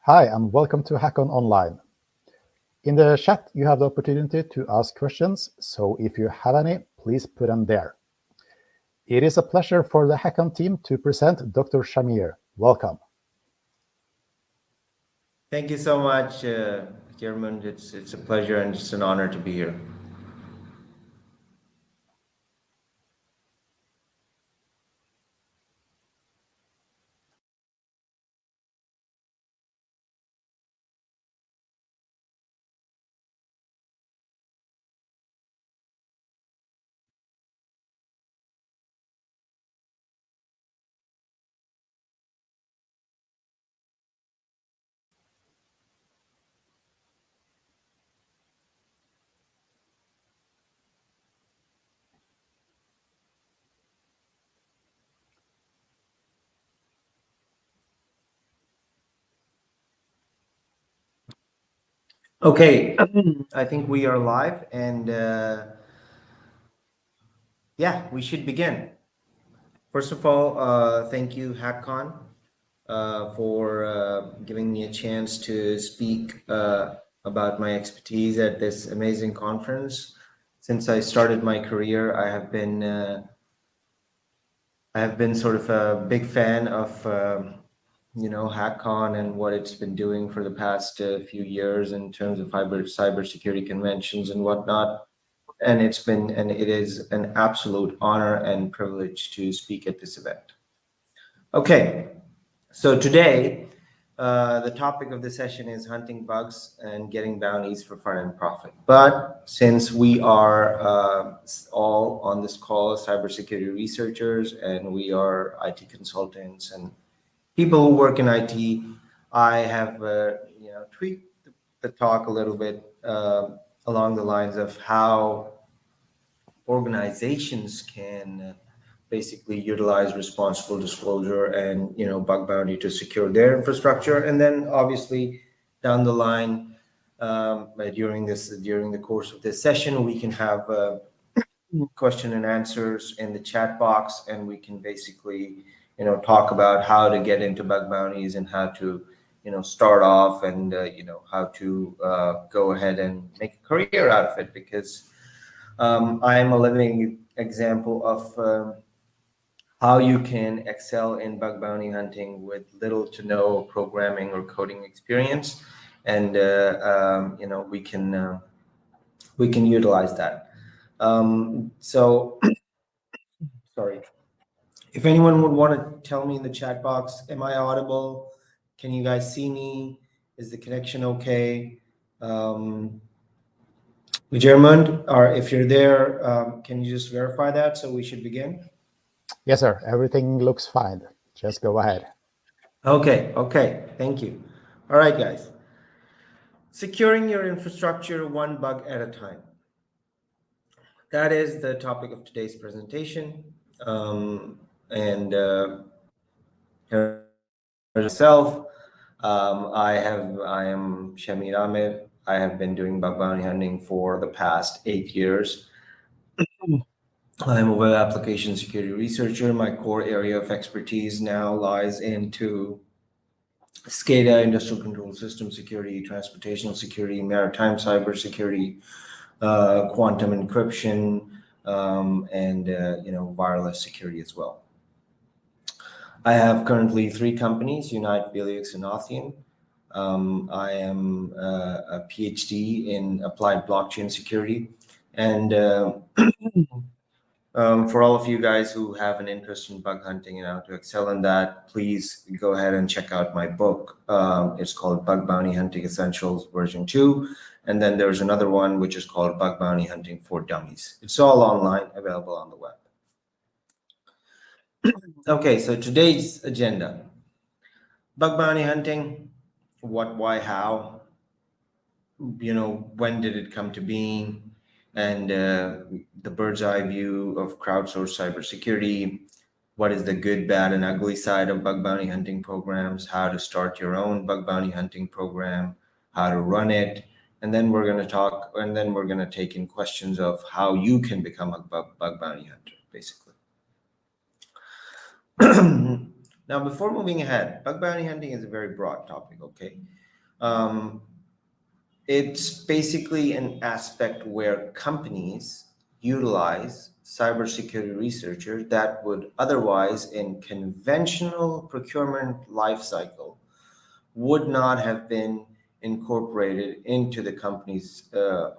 Hi, and welcome to Hack On Online. In the chat, you have the opportunity to ask questions, so if you have any, please put them there. It is a pleasure for the Hack On team to present Dr. Shahmeer. Welcome. Thank you so much, Chairman. It's a pleasure and it's an honor to be here. Okay, I think we are live, and yeah, we should begin. First of all, thank you, HackCon, for giving me a chance to speak about my expertise at this amazing conference. Since I started my career, I have been sort of a big fan of HackCon and what it's been doing for the past few years in terms of cybersecurity conventions and whatnot. And it is an absolute honor and privilege to speak at this event. Okay, so today, the topic of the session is hunting bugs and getting bounties for fun and profit. But since we are all on this call cybersecurity researchers and we are IT consultants and people who work in IT, I have tweaked the talk a little bit along the lines of how organizations can basically utilize responsible disclosure and bug bounty to secure their infrastructure, and then obviously down the line during the course of this session we can have question and answers in the chat box, and we can basically talk about how to get into bug bounties and how to start off and how to go ahead and make a career out of it, because I am a living example of how you can excel in bug bounty hunting with little to no programming or coding experience, and we can utilize that. So sorry. If anyone would want to tell me in the chat box, am I audible? Can you guys see me? Is the connection okay? German, or if you're there, can you just verify that so we should begin? Yes, sir. Everything looks fine. Just go ahead. Okay. Thank you. All right, guys. Securing your infrastructure one bug at a time. That is the topic of today's presentation. And myself, I am Shahmeer Amir. I have been doing bug bounty hunting for the past 8 years. I'm a web application security researcher. My core area of expertise now lies into SCADA, industrial control system security, transportational security, maritime cybersecurity, quantum encryption, and wireless security as well. I have currently 3 companies: Younite, Veiliux, and Authiun. I am a PhD in applied blockchain security, and for all of you guys who have an interest in bug hunting and how to excel in that, please go ahead and check out my book. It's called Bug Bounty Hunting Essentials version 2. And then there's another one which is called Bug Bounty Hunting for Dummies. It's all online, available on the web. Okay, so today's agenda: bug bounty hunting, what, why, how, when did it come to being, and the bird's eye view of crowdsourced cybersecurity. What is the good, bad, and ugly side of bug bounty hunting programs? How to start your own bug bounty hunting program? How to run it? And then we're going to take in questions of how you can become a bug bounty hunter, basically. Now, before moving ahead, bug bounty hunting is a very broad topic, okay? Um, it's basically an aspect where companies utilize cybersecurity researchers that would otherwise, in conventional procurement lifecycle, would not have been incorporated into the company's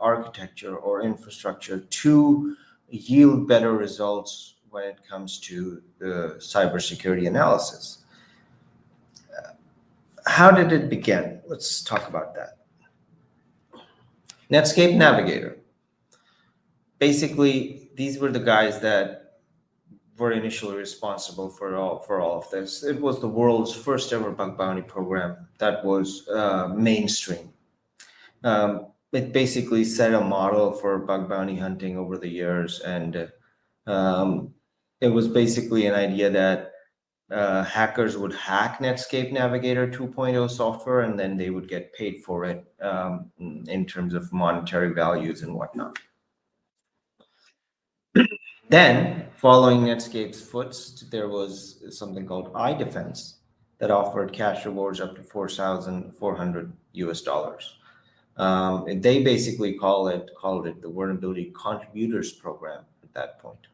architecture or infrastructure to yield better results when it comes to the cybersecurity analysis. How did it begin? Let's talk about that. Netscape Navigator. Basically, these were the guys that were initially responsible for all of this. It was the world's first ever bug bounty program that was mainstream. It basically set a model for bug bounty hunting over the years, and it was basically an idea that hackers would hack Netscape Navigator 2.0 software, and then they would get paid for it in terms of monetary values and whatnot. Then, following Netscape's footsteps, there was something called iDefense that offered cash rewards up to 4,400 US dollars. And they basically called it the Vulnerability Contributors Program at that point.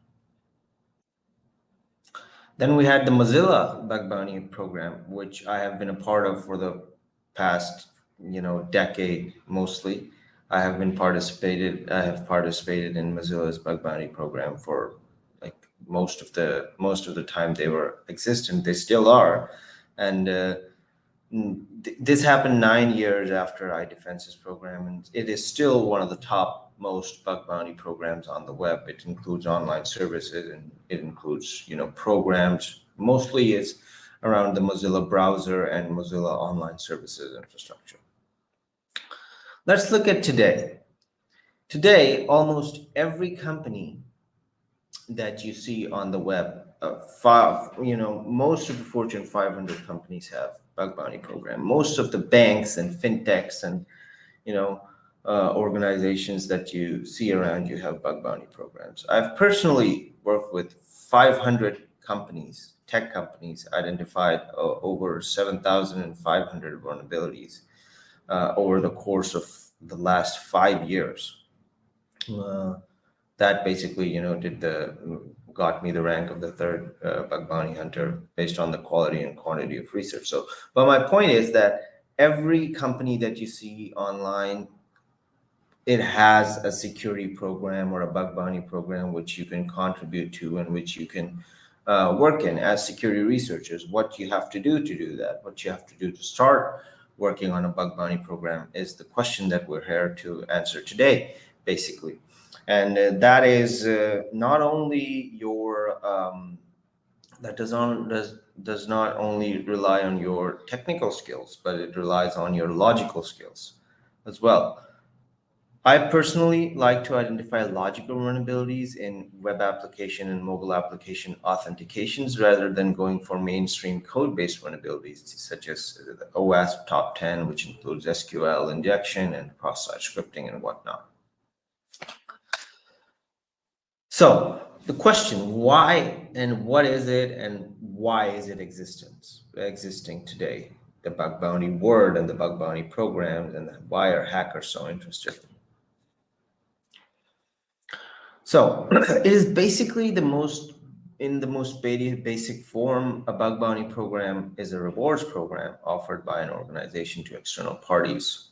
Then we had the Mozilla Bug Bounty Program, which I have been a part of for the past, decade mostly. I have participated in Mozilla's Bug Bounty Program for like most of the time they were existent. They still are, and this happened 9 years after iDefense's program, and it is still one of the top most bug bounty programs on the web. It includes online services, and it includes programs. Mostly it's around the Mozilla browser and Mozilla online services infrastructure. Let's look at today. Today, almost every company that you see on the web, most of the Fortune 500 companies have bug bounty program. Most of the banks and fintechs and organizations that you see around you have bug bounty programs. I've personally worked with 500 companies, tech companies, identified over 7,500 vulnerabilities over the course of the last 5 years. That basically, got me the rank of the third bug bounty hunter based on the quality and quantity of research. So, but my point is that every company that you see online, it has a security program or a bug bounty program which you can contribute to and which you can work in as security researchers. What you have to do that, what you have to do to start working on a bug bounty program is the question that we're here to answer today, basically. And that is not only your that does not only rely on your technical skills, but it relies on your logical skills as well. I personally like to identify logical vulnerabilities in web application and mobile application authentications rather than going for mainstream code-based vulnerabilities, such as the OWASP top 10, which includes SQL injection and cross-site scripting and whatnot. So the question, why and what is it and why is it existing today? The bug bounty word and the bug bounty programs, and why are hackers so interested? So it is basically the most basic form. A bug bounty program is a rewards program offered by an organization to external parties,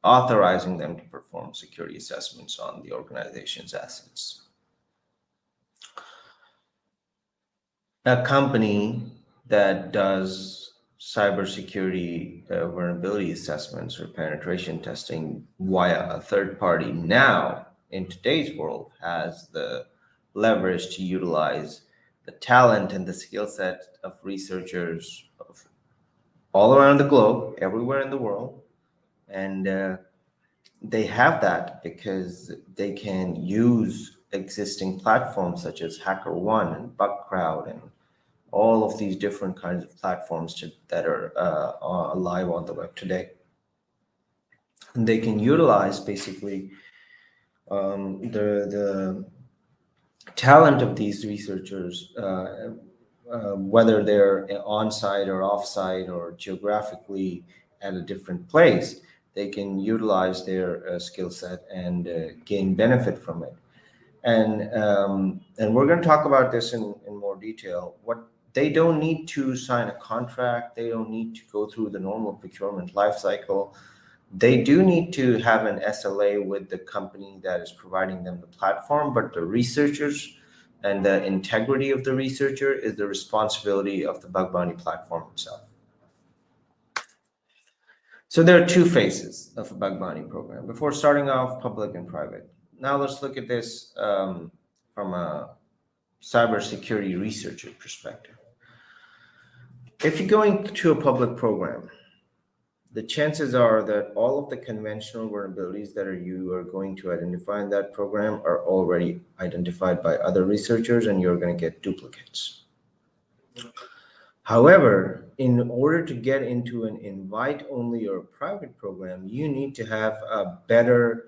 authorizing them to perform security assessments on the organization's assets. A company that does cybersecurity vulnerability assessments or penetration testing via a third party now in today's world has the leverage to utilize the talent and the skill set of researchers all around the globe, everywhere in the world. And they have that because they can use existing platforms such as HackerOne and BugCrowd and all of these different kinds of platforms that are alive on the web today. And they can utilize basically the talent of these researchers whether they're on-site or off-site or geographically at a different place, they can utilize their skill set and gain benefit from it. And we're going to talk about this in more detail. What they don't need to sign a contract, they don't need to go through the normal procurement lifecycle. They do need to have an SLA with the company that is providing them the platform, but the researchers and the integrity of the researcher is the responsibility of the Bug Bounty platform itself. So there are two phases of a Bug Bounty program before starting off, public and private. Now let's look at this from a cybersecurity researcher perspective. If you're going to a public program, the chances are that all of the conventional vulnerabilities that you are going to identify in that program are already identified by other researchers, and you're going to get duplicates. However, in order to get into an invite-only or private program, you need to have a better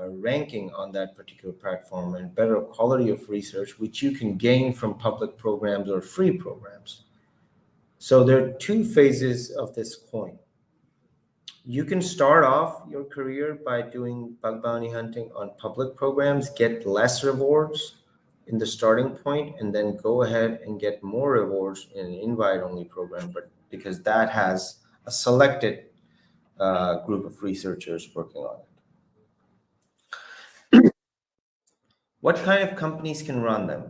ranking on that particular platform and better quality of research, which you can gain from public programs or free programs. So there are two phases of this coin. You can start off your career by doing bug bounty hunting on public programs, get less rewards in the starting point, and then go ahead and get more rewards in an invite-only program, but because that has a selected group of researchers working on it. What kind of companies can run them?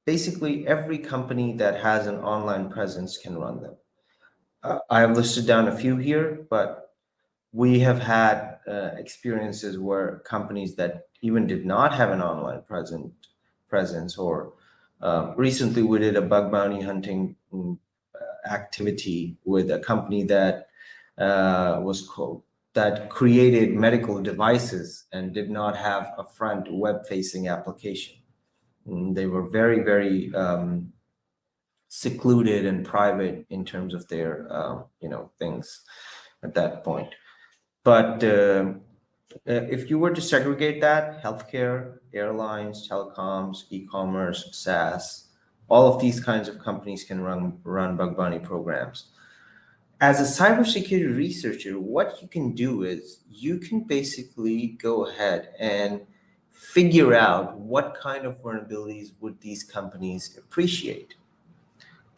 Basically, every company that has an online presence can run them. I have listed down a few here, but we have had experiences where companies that even did not have an online presence, or recently we did a bug bounty hunting activity with a company that that created medical devices and did not have a front web-facing application. They were very, very secluded and private in terms of their things at that point. But if you were to segregate that, healthcare, airlines, telecoms, e-commerce, SaaS, all of these kinds of companies can run bug bounty programs. As a cybersecurity researcher, what you can do is you can basically go ahead and figure out what kind of vulnerabilities would these companies appreciate.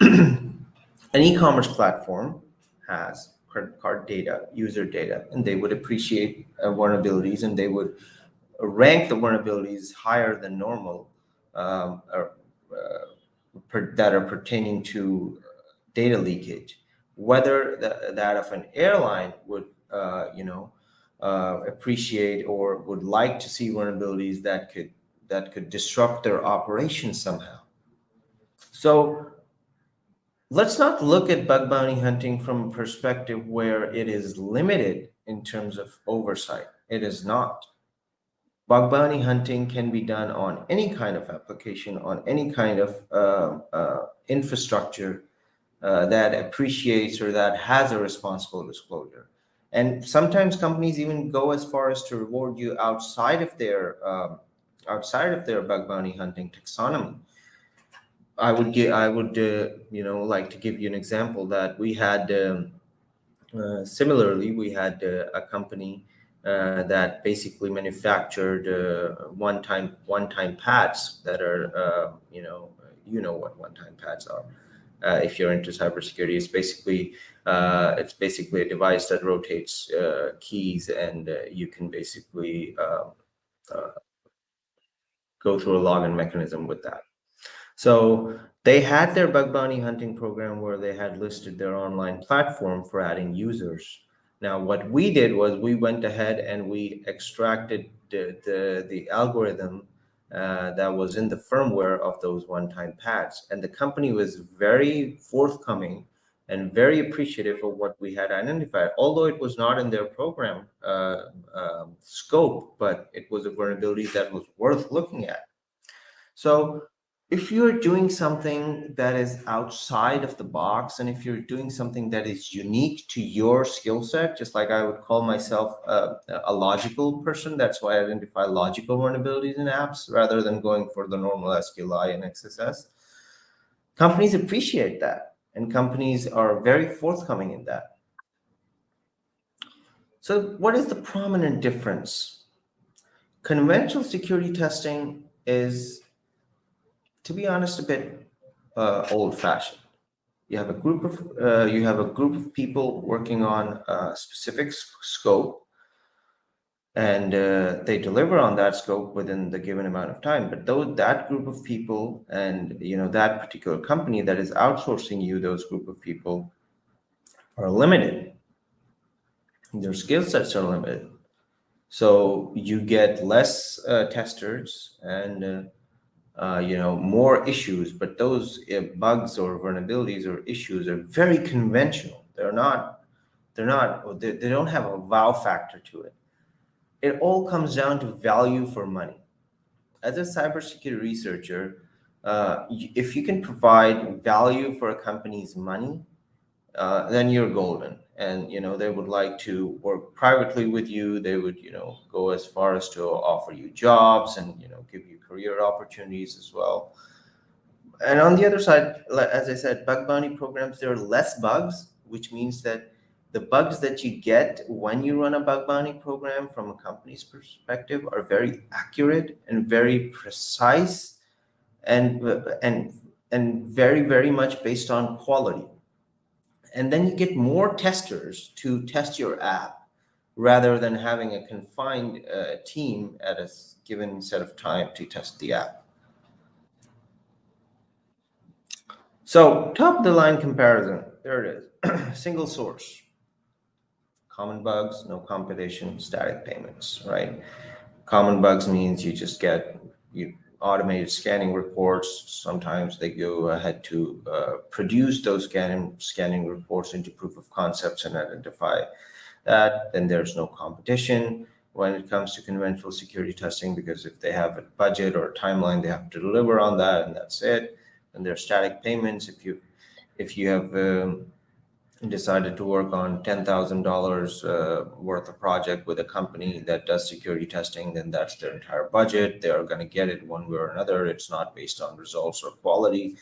An e-commerce platform has credit card data, user data, and they would appreciate vulnerabilities, and they would rank the vulnerabilities higher than normal that are pertaining to data leakage. Whether that of an airline would appreciate or would like to see vulnerabilities that could disrupt their operations somehow. So let's not look at bug bounty hunting from a perspective where it is limited in terms of oversight. It is not. Bug bounty hunting can be done on any kind of application, on any kind of infrastructure that appreciates or that has a responsible disclosure. And sometimes companies even go as far as to reward you outside of their bug bounty hunting taxonomy. I would like to give you an example that we had. Similarly, we had a company that basically manufactured one-time pads that are you know what one-time pads are. If you're into cybersecurity, it's basically a device that rotates keys, and you can basically go through a login mechanism with that. So they had their bug bounty hunting program where they had listed their online platform for adding users. Now, what we did was we went ahead and we extracted the algorithm that was in the firmware of those one-time pads. And the company was very forthcoming and very appreciative of what we had identified, although it was not in their program scope, but it was a vulnerability that was worth looking at. So if you're doing something that is outside of the box, and if you're doing something that is unique to your skill set, just like I would call myself a logical person, that's why I identify logical vulnerabilities in apps rather than going for the normal SQLi and XSS. Companies appreciate that, and companies are very forthcoming in that. So what is the prominent difference? Conventional security testing is, to be honest, a bit old-fashioned. You have a group of people working on a specific scope, and they deliver on that scope within the given amount of time. But though that group of people and that particular company that is outsourcing you, those group of people are limited. Their skill sets are limited. So you get less testers and more issues, but those bugs or vulnerabilities or issues are very conventional. They don't have a wow factor to it. It all comes down to value for money. As a cybersecurity researcher, if you can provide value for a company's money, then you're golden. And they would like to work privately with you. They would go as far as to offer you jobs and give you career opportunities as well. And on the other side, as I said, bug bounty programs, there are less bugs, which means that the bugs that you get when you run a bug bounty program from a company's perspective are very accurate and very precise and very, very much based on quality. And then you get more testers to test your app rather than having a confined team at a given set of time to test the app. So top of the line comparison, there it is. Single source, common bugs, no competition, static payments, right? Common bugs means you just get automated scanning reports. Sometimes they go ahead to produce those scanning reports into proof of concepts and identify that. Then there's no competition when it comes to conventional security testing, because if they have a budget or a timeline, they have to deliver on that, and that's it. And there's static payments. If you have decided to work on $10,000 worth of project with a company that does security testing, then that's their entire budget. They are going to get it one way or another. It's not based on results or quality.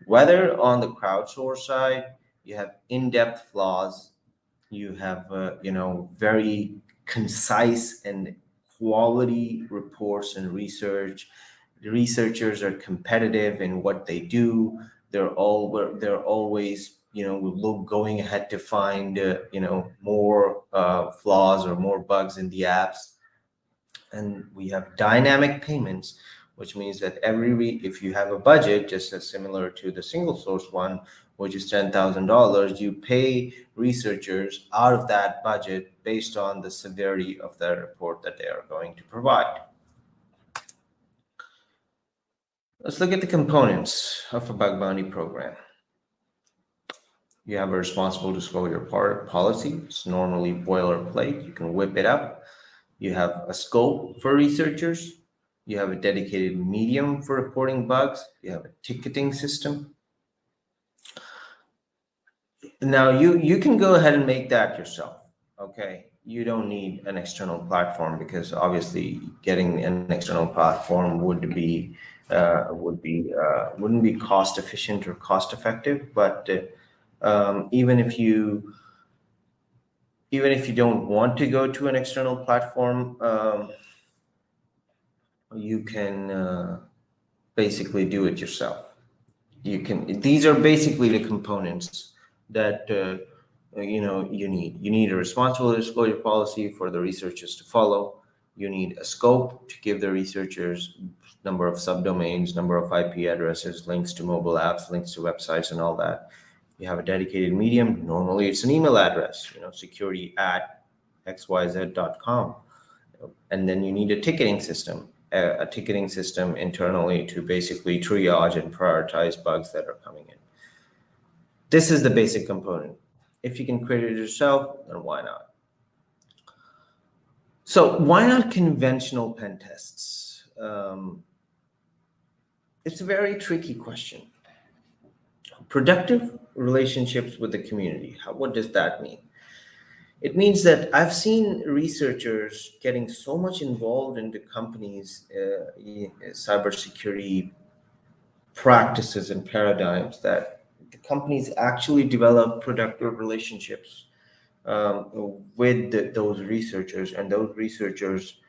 Whether on the crowdsource side, you have in-depth flaws, you have very concise and quality reports and research. The researchers are competitive in what they do. They're always going ahead to find more flaws or more bugs in the apps. And we have dynamic payments, which means that if you have a budget, just as similar to the single source one, which is $10,000, you pay researchers out of that budget based on the severity of the report that they are going to provide. Let's look at the components of a bug bounty program. You have a responsible disclosure policy. It's normally boilerplate. You can whip it up. You have a scope for researchers. You have a dedicated medium for reporting bugs. You have a ticketing system. Now you can go ahead and make that yourself. Okay, you don't need an external platform, because obviously getting an external platform wouldn't be cost efficient or cost effective. But even if you don't want to go to an external platform, you can basically do it yourself. These are basically the components that you need. You need a responsible disclosure policy for the researchers to follow. You need a scope to give the researchers number of subdomains, number of IP addresses, links to mobile apps, links to websites, and all that. You have a dedicated medium. Normally it's an email address, security@xyz.com. And then you need a ticketing system internally to basically triage and prioritize bugs that are coming in. This is the basic component. If you can create it yourself, then why not? So why not conventional pen tests? It's a very tricky question. Productive relationships with the community. What does that mean? It means that I've seen researchers getting so much involved into companies' cybersecurity practices and paradigms that the companies actually develop productive relationships with those researchers, and those researchers,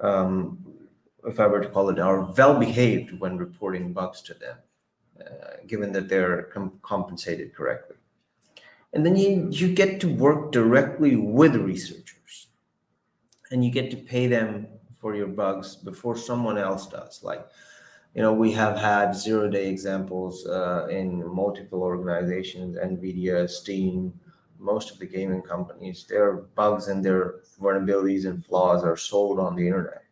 if I were to call it, are well behaved when reporting bugs to them, given that they're compensated correctly. And then you get to work directly with researchers, and you get to pay them for your bugs before someone else does. Like, we have had 0-day examples in multiple organizations, NVIDIA, Steam, most of the gaming companies. Their bugs and their vulnerabilities and flaws are sold on the internet.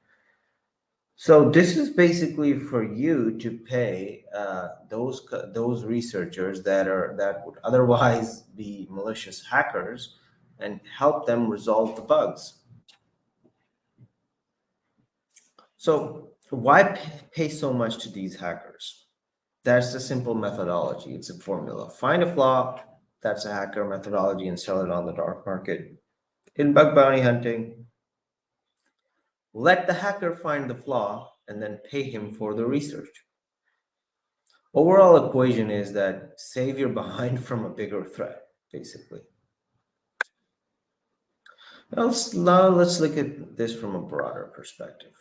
So this is basically for you to pay those researchers that would otherwise be malicious hackers, and help them resolve the bugs. So why pay so much to these hackers? That's a simple methodology. It's a formula. Find a flaw, that's a hacker methodology, and sell it on the dark market. In bug bounty hunting, let the hacker find the flaw and then pay him for the research. Overall equation is that save your behind from a bigger threat, basically. Now let's look at this from a broader perspective.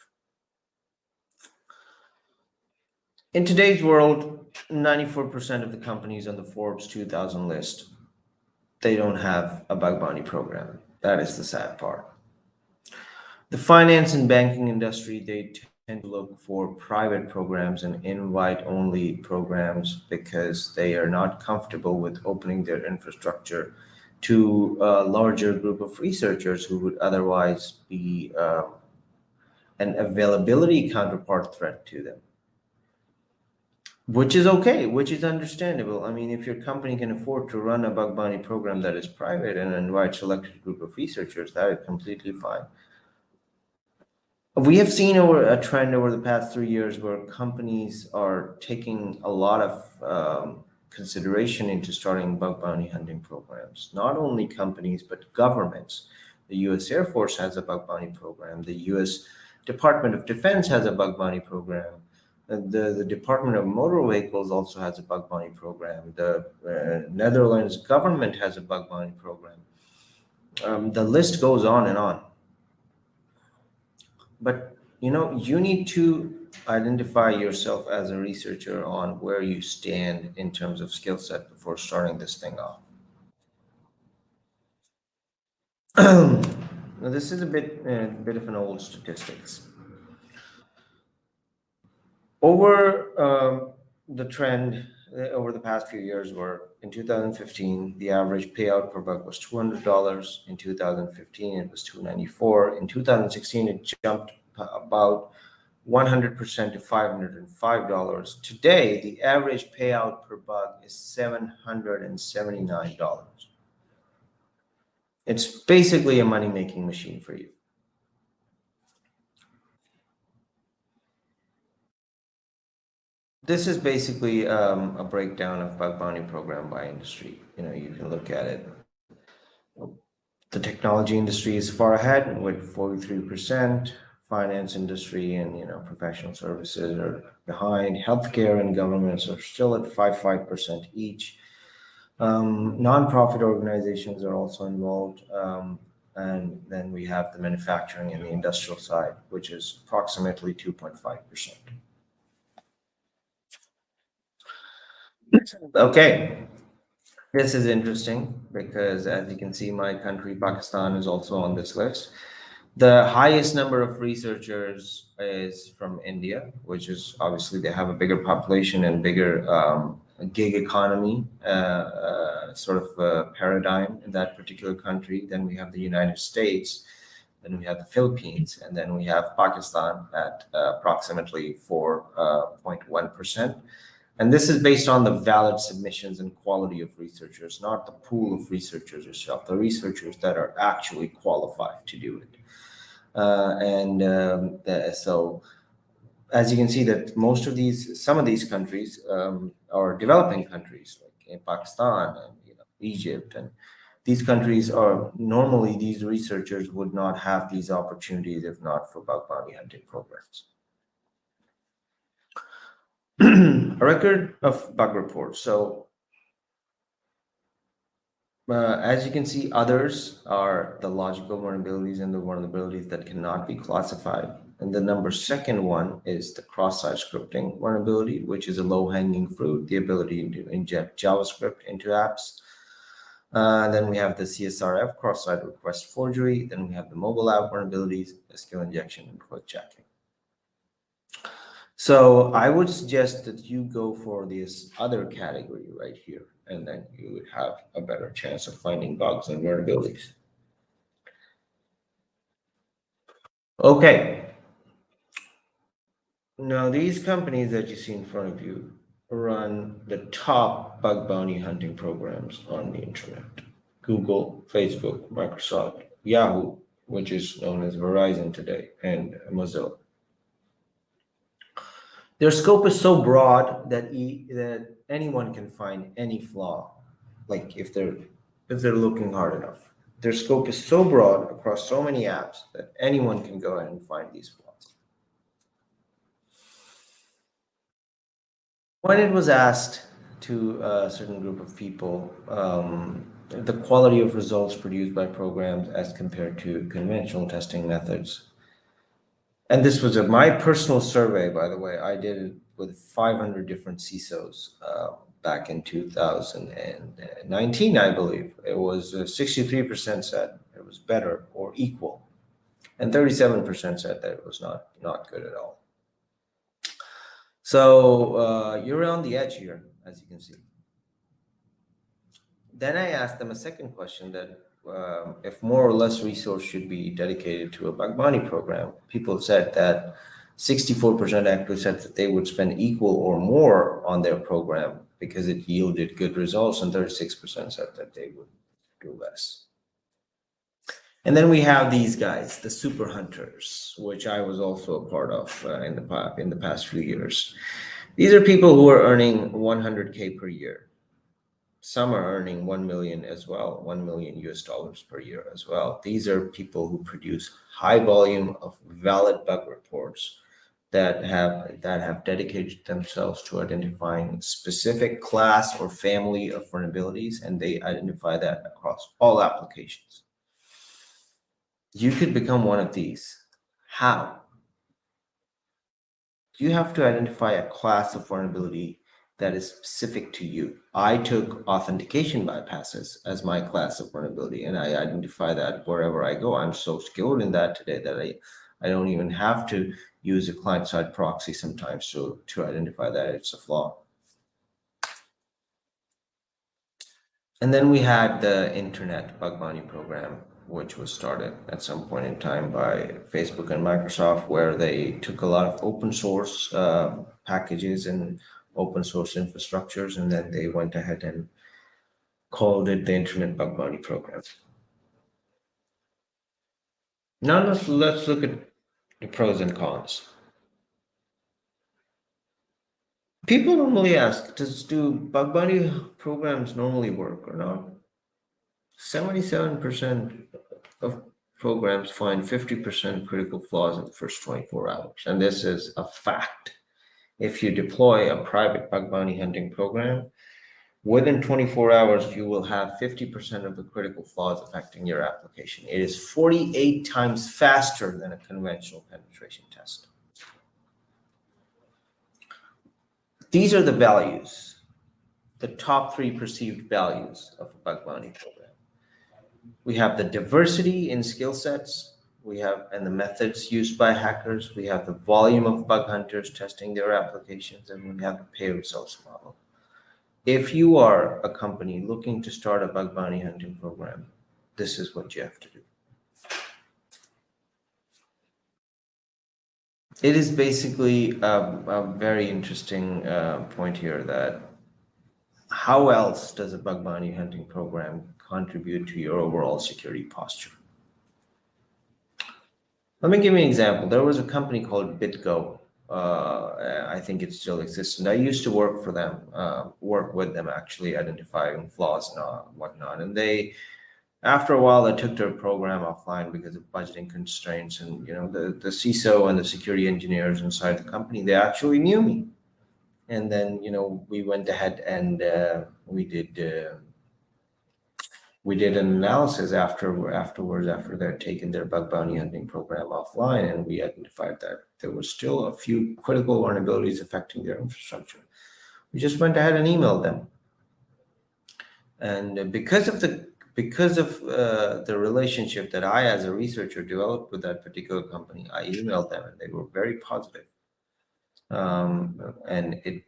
In today's world, 94% of the companies on the Forbes 2000 list, they don't have a bug bounty program. That is the sad part. The finance and banking industry, they tend to look for private programs and invite-only programs because they are not comfortable with opening their infrastructure to a larger group of researchers who would otherwise be an availability counterpart threat to them. Which is okay, which is understandable. I mean, if your company can afford to run a bug bounty program that is private and invite a selected group of researchers, that is completely fine. We have seen a trend over the past 3 years where companies are taking a lot of consideration into starting bug bounty hunting programs. Not only companies, but governments. The U.S. Air Force has a bug bounty program. The U.S. Department of Defense has a bug bounty program. The Department of Motor Vehicles also has a bug bounty program. The Netherlands government has a bug bounty program. The list goes on and on. But you need to identify yourself as a researcher on where you stand in terms of skill set before starting this thing off. Now, this is a bit of an old statistics. Over the trend over the past few years, were in 2015 the average payout per bug was $200. In 2015 it was $294. In 2016 it jumped about 100% to $505. Today the average payout per bug is $779. It's basically a money-making machine for you. This is basically a breakdown of bug bounty program by industry. You can look at it. The technology industry is far ahead with 43%. Finance industry and professional services are behind. Healthcare and governments are still at 5% each. Nonprofit organizations are also involved. And then we have the manufacturing and the industrial side, which is approximately 2.5%. Okay, this is interesting because, as you can see, my country, Pakistan, is also on this list. The highest number of researchers is from India, which is obviously they have a bigger population and bigger gig economy sort of paradigm in that particular country. Then we have the United States, then we have the Philippines, and then we have Pakistan at approximately 4.1%. And this is based on the valid submissions and quality of researchers, not the pool of researchers yourself, the researchers that are actually qualified to do it. So as you can see that some of these countries are developing countries, like in Pakistan and Egypt, and these countries are normally, these researchers would not have these opportunities if not for bug bounty hunting programs. A record of bug reports. So as you can see, others are the logical vulnerabilities and the vulnerabilities that cannot be classified. And the second one is the cross-site scripting vulnerability, which is a low-hanging fruit, the ability to inject JavaScript into apps. Then we have the CSRF, cross-site request forgery. Then we have the mobile app vulnerabilities, SQL injection, and code checking. So I would suggest that you go for this other category right here, and then you would have a better chance of finding bugs and vulnerabilities. Okay. Now, these companies that you see in front of you run the top bug bounty hunting programs on the internet. Google, Facebook, Microsoft, Yahoo, which is known as Verizon today, and Mozilla. Their scope is so broad that anyone can find any flaw, like if they're looking hard enough. Their scope is so broad across so many apps that anyone can go ahead and find these flaws. When it was asked to a certain group of people, the quality of results produced by programs as compared to conventional testing methods. And this was my personal survey, by the way. I did it with 500 different CISOs back in 2019, I believe. It was 63% said it was better or equal, and 37% said that it was not good at all. So you're on the edge here, as you can see. Then I asked them a second question that if more or less resource should be dedicated to a bug bounty program. People said that 64% actually said that they would spend equal or more on their program because it yielded good results, and 36% said that they would do less. And then we have these guys, the super hunters, which I was also a part of in the past few years. These are people who are earning 100K per year. Some are earning 1 million as well, $1 million per year as well. These are people who produce high volume of valid bug reports that have dedicated themselves to identifying specific class or family of vulnerabilities, and they identify that across all applications. You could become one of these. How? You have to identify a class of vulnerability that is specific to you. I took authentication bypasses as my class of vulnerability, and I identify that wherever I go. I'm so skilled in that today that I don't even have to use a client-side proxy sometimes to identify that it's a flaw. And then we had the Internet Bug Bounty Program, which was started at some point in time by Facebook and Microsoft, where they took a lot of open source packages and open source infrastructures, and then they went ahead and called it the Internet Bug Bounty Program. Now let's look at the pros and cons. People normally ask, do bug bounty programs normally work or not? 77% of programs find 50% critical flaws in the first 24 hours. And this is a fact. If you deploy a private bug bounty hunting program, within 24 hours, you will have 50% of the critical flaws affecting your application. It is 48 times faster than a conventional penetration test. These are the values, the top 3 perceived values of a bug bounty program. We have the diversity in skill sets, and the methods used by hackers. We have the volume of bug hunters testing their applications, and we have the pay results model. If you are a company looking to start a bug bounty hunting program, this is what you have to do. It is basically a very interesting point here that how else does a bug bounty hunting program contribute to your overall security posture? Let me give you an example. There was a company called BitGo. I think it still exists. And I used to work for them, work with them actually identifying flaws and whatnot. And after a while, they took their program offline because of budgeting constraints. And the CISO and the security engineers inside the company, they actually knew me. And then, we went ahead and we did an analysis afterwards, after they're taken their bug bounty hunting program offline, and we identified that there were still a few critical vulnerabilities affecting their infrastructure. We just went ahead and emailed them, and because of the relationship that I, as a researcher, developed with that particular company, I emailed them, and they were very positive. And it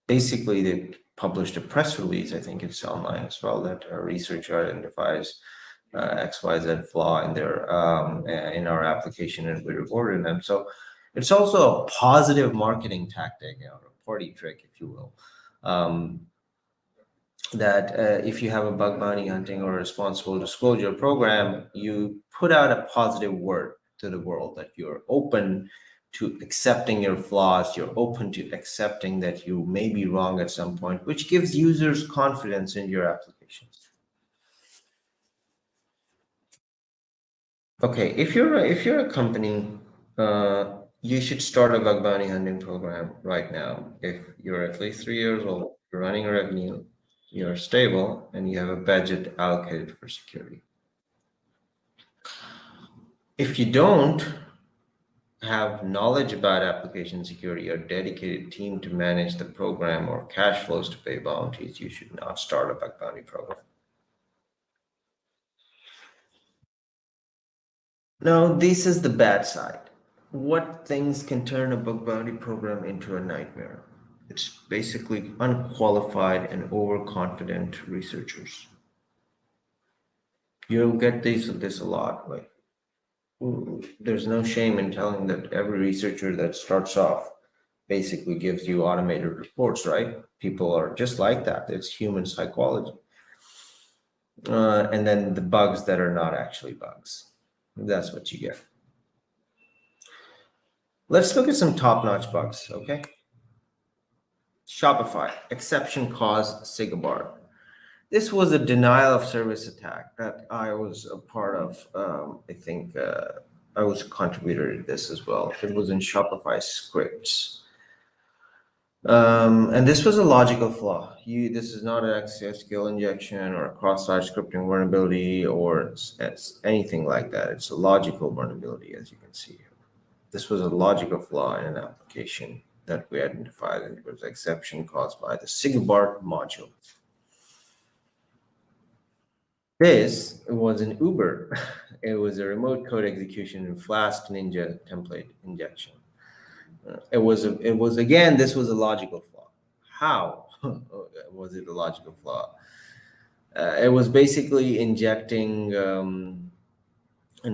basically, they published a press release, I think it's online as well, that a researcher identifies XYZ flaw in in our application, and we reported them. So it's also a positive marketing tactic, a party trick, if you will. That if you have a bug bounty hunting or responsible disclosure program, you put out a positive word to the world that you're open to accepting your flaws, you're open to accepting that you may be wrong at some point, which gives users confidence in your applications. Okay, if you're a company, you should start a bug bounty hunting program right now. If you're at least 3 years old, you're running revenue, you're stable, and you have a budget allocated for security. If you don't have knowledge about application security or dedicated team to manage the program or cash flows to pay bounties, you should not start a bug bounty program. Now, this is the bad side. What things can turn a bug bounty program into a nightmare? It's basically unqualified and overconfident researchers. You'll get this a lot. Like, there's no shame in telling that every researcher that starts off basically gives you automated reports, right? People are just like that. It's human psychology. And then the bugs that are not actually bugs. That's what you get. Let's look at some top-notch bugs, okay? Shopify, exception cause SIGABART. This was a denial of service attack that I was a part of. I think I was a contributor to this as well. It was in Shopify scripts. And this was a logical flaw. This is not an SQL injection or a cross-site scripting vulnerability or anything like that. It's a logical vulnerability, as you can see here. This was a logical flaw in an application that we identified, and it was an exception caused by the SIGABART module. This was an Uber. It was a remote code execution in Flask Ninja template injection. It was again, this was a logical flaw. How was it a logical flaw? It was basically injecting an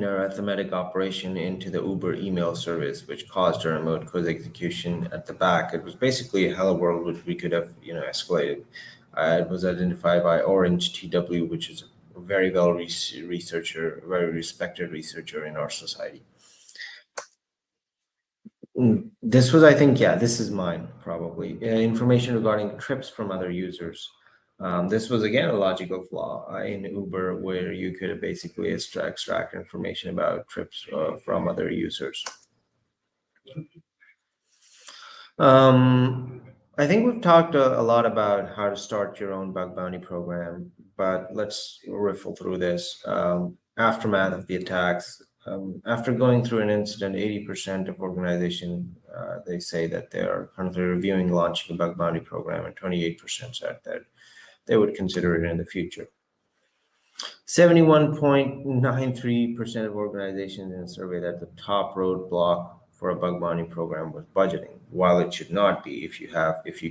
arithmetic operation into the Uber email service, which caused a remote code execution at the back. It was basically a hello world, which we could have, escalated. It was identified by Orange TW, which is a very well researcher, very respected researcher in our society. This was, I think, this is mine probably. Information regarding trips from other users. This was again a logical flaw in Uber, where you could basically extract information about trips from other users. I think we've talked a lot about how to start your own bug bounty program, but let's riffle through this. Aftermath of the attacks. After going through an incident, 80% of organizations, they say that they are currently reviewing launching a bug bounty program, and 28% said that they would consider it in the future. 71.93% of organizations in a survey that the top roadblock for a bug bounty program was budgeting. While it should not be, if you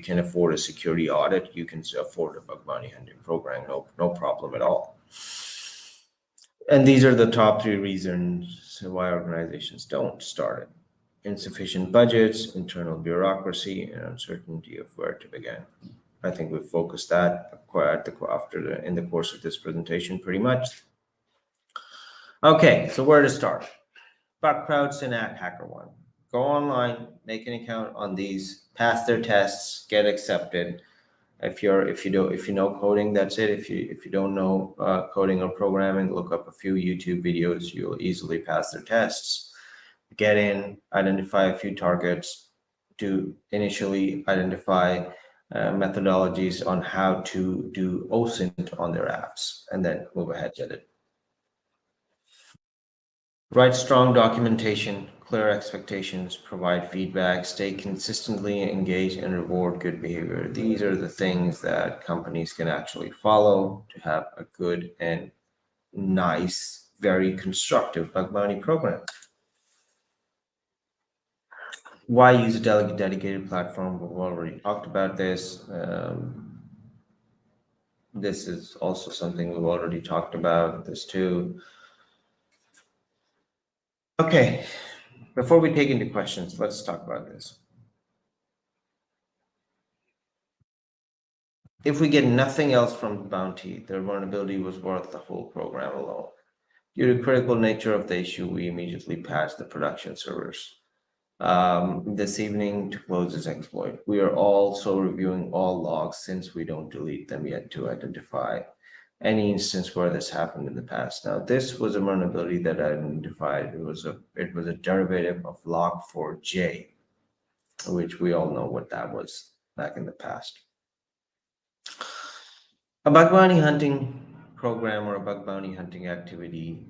can afford a security audit, you can afford a bug bounty hunting program, no problem at all. And these are the top 3 reasons why organizations don't start it: insufficient budgets, internal bureaucracy, and uncertainty of where to begin. I think we've focused that in the course of this presentation pretty much. Okay, so where to start? Bugcrowds and HackerOne. Go online, make an account on these, pass their tests, get accepted. If you know coding, that's it. If you don't know coding or programming, look up a few YouTube videos. You'll easily pass their tests. Get in, identify a few targets, to initially identify methodologies on how to do OSINT on their apps, and then move ahead with it. Write strong documentation, clear expectations, provide feedback, stay consistently engaged, and reward good behavior. These are the things that companies can actually follow to have a good and nice, very constructive bug bounty program. Why use a dedicated platform? We've already talked about this. This is also something we've already talked about, this too. Okay, before we take into questions, let's talk about this. If we get nothing else from the bounty, the vulnerability was worth the whole program alone. Due to the critical nature of the issue, we immediately patched the production servers this evening to close this exploit. We are also reviewing all logs since we don't delete them yet to identify any instance where this happened in the past. Now, this was a vulnerability that I identified. It was a derivative of log4j, which we all know what that was back in the past. A bug bounty hunting program or a bug bounty hunting activity,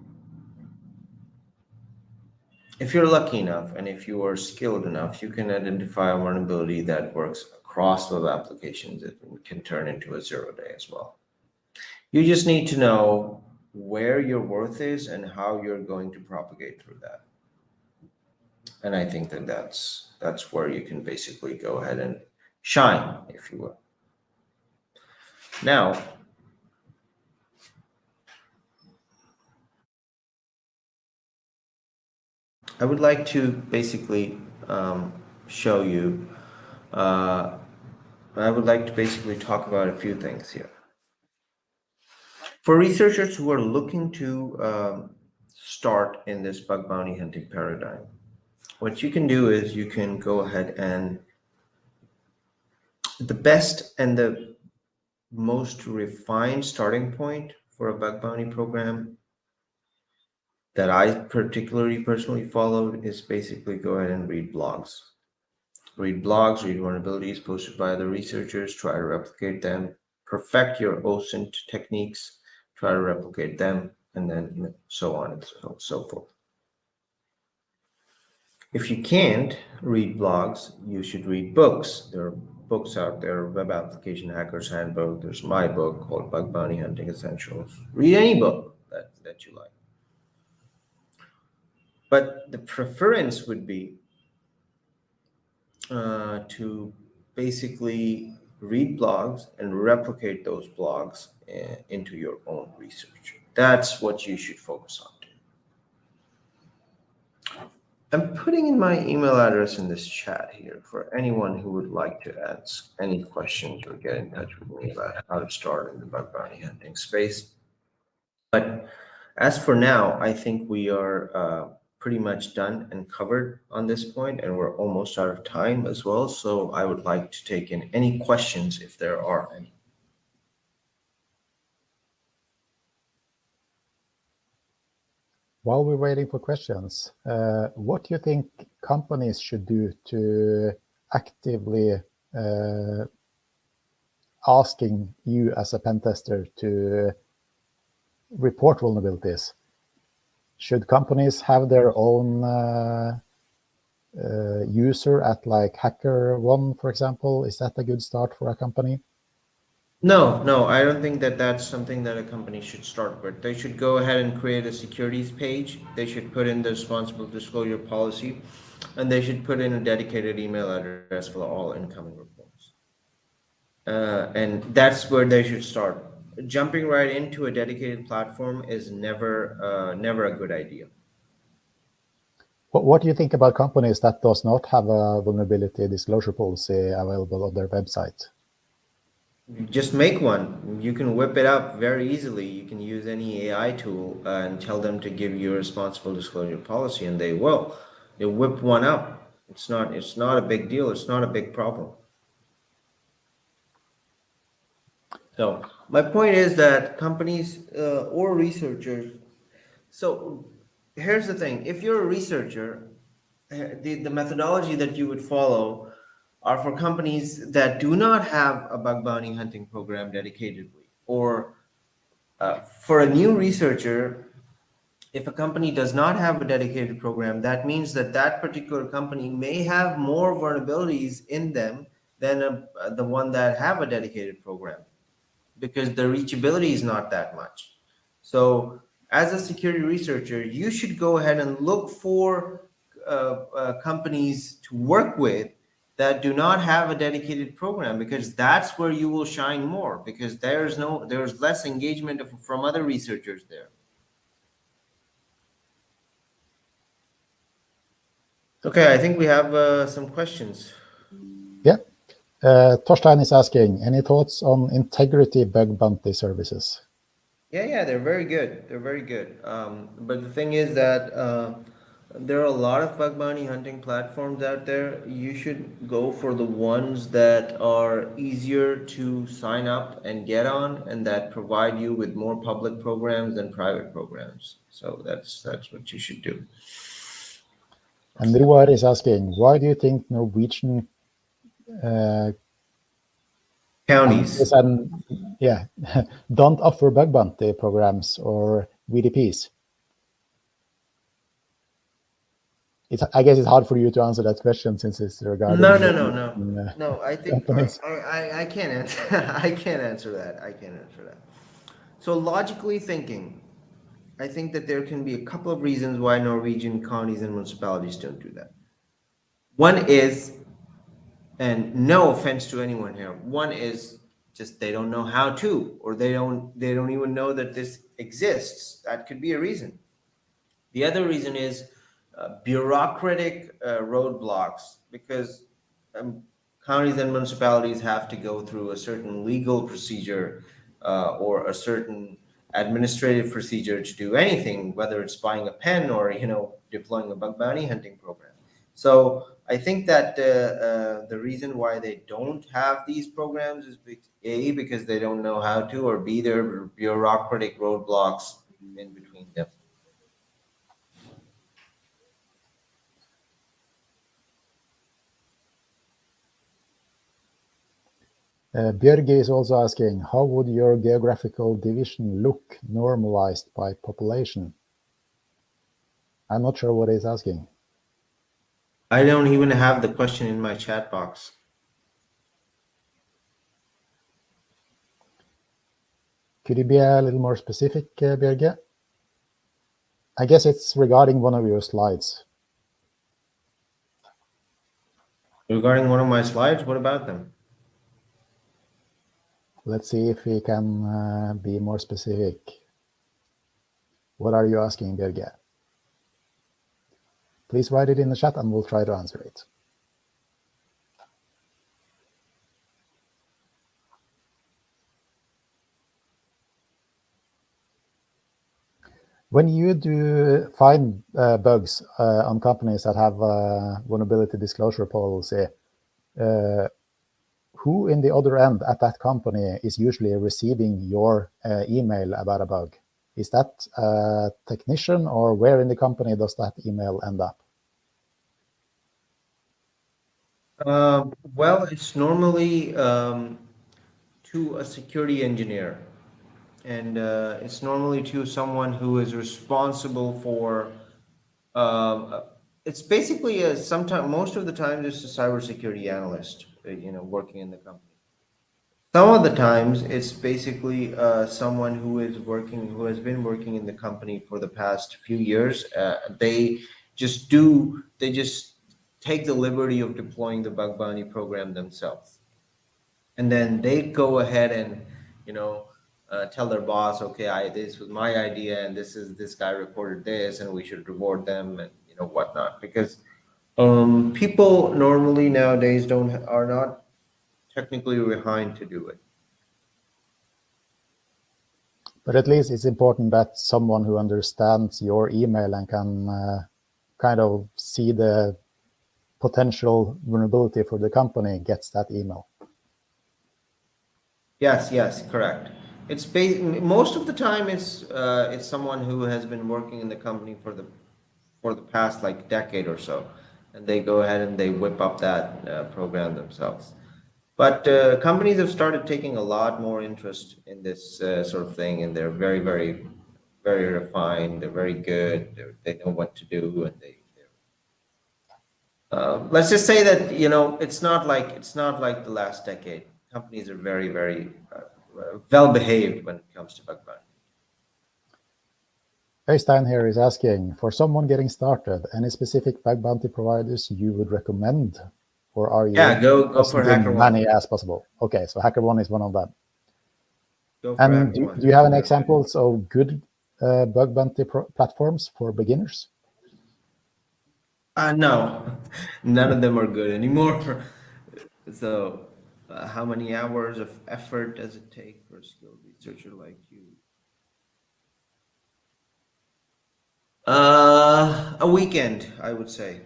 if you're lucky enough and if you are skilled enough, you can identify a vulnerability that works across web applications. It can turn into a 0-day as well. You just need to know where your worth is and how you're going to propagate through that. And I think that that's where you can basically go ahead and shine, if you will. Now, I would like to basically show you, I would like to basically talk about a few things here. For researchers who are looking to start in this bug bounty hunting paradigm, what you can do is you can go ahead and the best and the most refined starting point for a bug bounty program that I personally followed is basically go ahead and read blogs. Read blogs, read vulnerabilities posted by other researchers, try to replicate them, perfect your OSINT techniques, try to replicate them, and then so on and so forth. If you can't read blogs, you should read books. There are books out there, Web Application Hacker's Handbook. There's my book called Bug Bounty Hunting Essentials. Read any book that you like. But the preference would be to basically read blogs and replicate those blogs into your own research. That's what you should focus on. I'm putting in my email address in this chat here for anyone who would like to ask any questions or get in touch with me about how to start in the bug bounty hunting space. But as for now, I think we are pretty much done and covered on this point, and we're almost out of time as well. So I would like to take in any questions if there are any. While we're waiting for questions, what do you think companies should do to actively asking you as a pen tester to report vulnerabilities? Should companies have their own user at like HackerOne, for example? Is that a good start for a company? No, I don't think that that's something that a company should start with. They should go ahead and create a securities page. They should put in the responsible disclosure policy, and they should put in a dedicated email address for all incoming reports. And that's where they should start. Jumping right into a dedicated platform is never a good idea. What do you think about companies that does not have a vulnerability disclosure policy available on their website? Just make one. You can whip it up very easily. You can use any AI tool and tell them to give you a responsible disclosure policy, and they will. They whip one up. It's not a big deal. It's not a big problem. So my point is that companies or researchers. So here's the thing: if you're a researcher, the methodology that you would follow are for companies that do not have a bug bounty hunting program dedicatedly. Or for a new researcher, if a company does not have a dedicated program, that means that that particular company may have more vulnerabilities in them than the one that have a dedicated program, because the reachability is not that much. So, as a security researcher, you should go ahead and look for companies to work with that do not have a dedicated program, because that's where you will shine more, because there's less engagement from other researchers there. Okay, I think we have some questions. Yeah. Torstein is asking, any thoughts on integrity bug bounty services? Yeah, they're very good. They're very good. But the thing is that there are a lot of bug bounty hunting platforms out there. You should go for the ones that are easier to sign up and get on, and that provide you with more public programs than private programs. So that's what you should do. And Ruar is asking, why do you think Norwegian Counties. don't offer bug bounty programs or VDPs? I guess it's hard for you to answer that question since it's regarding. No. I think I can't answer. I can't answer that. So logically thinking, I think that there can be a couple of reasons why Norwegian counties and municipalities don't do that. One is, and no offense to anyone here, one is just they don't know how to, or they don't even know that this exists. That could be a reason. The other reason is bureaucratic roadblocks, because counties and municipalities have to go through a certain legal procedure or a certain administrative procedure to do anything, whether it's buying a pen or deploying a bug bounty hunting program. So I think that the reason why they don't have these programs is A, because they don't know how to, or B, there are bureaucratic roadblocks in between them. Björge is also asking, how would your geographical division look normalized by population? I'm not sure what he's asking. I don't even have the question in my chat box. Could you be a little more specific, Björge? I guess it's regarding one of your slides. Regarding one of my slides, what about them? Let's see if we can be more specific. What are you asking, Björge? Please write it in the chat and we'll try to answer it. When you do find bugs on companies that have a vulnerability disclosure policy, who in the other end at that company is usually receiving your email about a bug? Is that a technician, or where in the company does that email end up? Well, it's normally to a security engineer, and it's normally to someone who is responsible for. It's basically most of the time, it's a cybersecurity analyst, working in the company. Some of the times, it's basically someone who has been working in the company for the past few years. They just take the liberty of deploying the bug bounty program themselves, and then they go ahead and tell their boss, okay, this was my idea, and this guy reported this, and we should reward them, and whatnot, because people normally nowadays are not technically behind to do it. But at least it's important that someone who understands your email and can kind of see the potential vulnerability for the company gets that email. Yes, correct. It's most of the time it's someone who has been working in the company for the past like decade or so, and they go ahead and they whip up that program themselves. But companies have started taking a lot more interest in this sort of thing, and they're very, very, very refined. They're very good. They know what to do, and let's just say that it's not like the last decade. Companies are very, very well behaved when it comes to bug bounty. Øystein here is asking, for someone getting started, any specific bug bounty providers you would recommend? Or are you go for as many HackerOne. as possible? Okay, so HackerOne is one of them. Go for And HackerOne. do you have any examples of good bug bounty platforms for beginners? No, none of them are good anymore. So, how many hours of effort does it take for a skilled researcher like you? A weekend, I would say.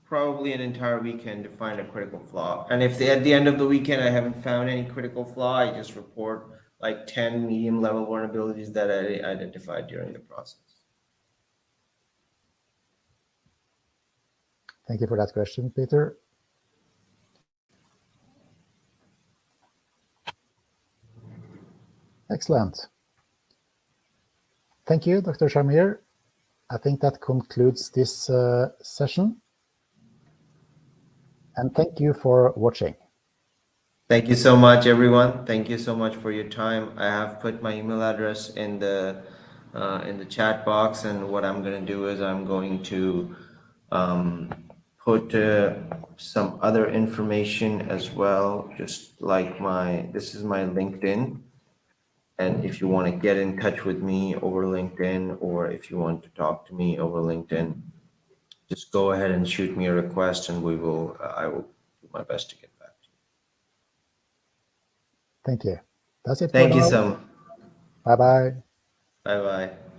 Probably an entire weekend to find a critical flaw. And if at the end of the weekend I haven't found any critical flaw, I just report like 10 medium level vulnerabilities that I identified during the process. Thank you for that question, Peter. Excellent. Thank you, Dr. Shahmeer. I think that concludes this session. And thank you for watching. Thank you so much, everyone. Thank you so much for your time. I have put my email address in the chat box, and what I'm going to do is I'm going to put some other information as well, just like this is my LinkedIn. And if you want to get in touch with me over LinkedIn, or if you want to talk to me over LinkedIn, just go ahead and shoot me a request, and I will do my best to get back to you. Thank you. That's it for Thank you now. so much. Bye-bye. Bye-bye.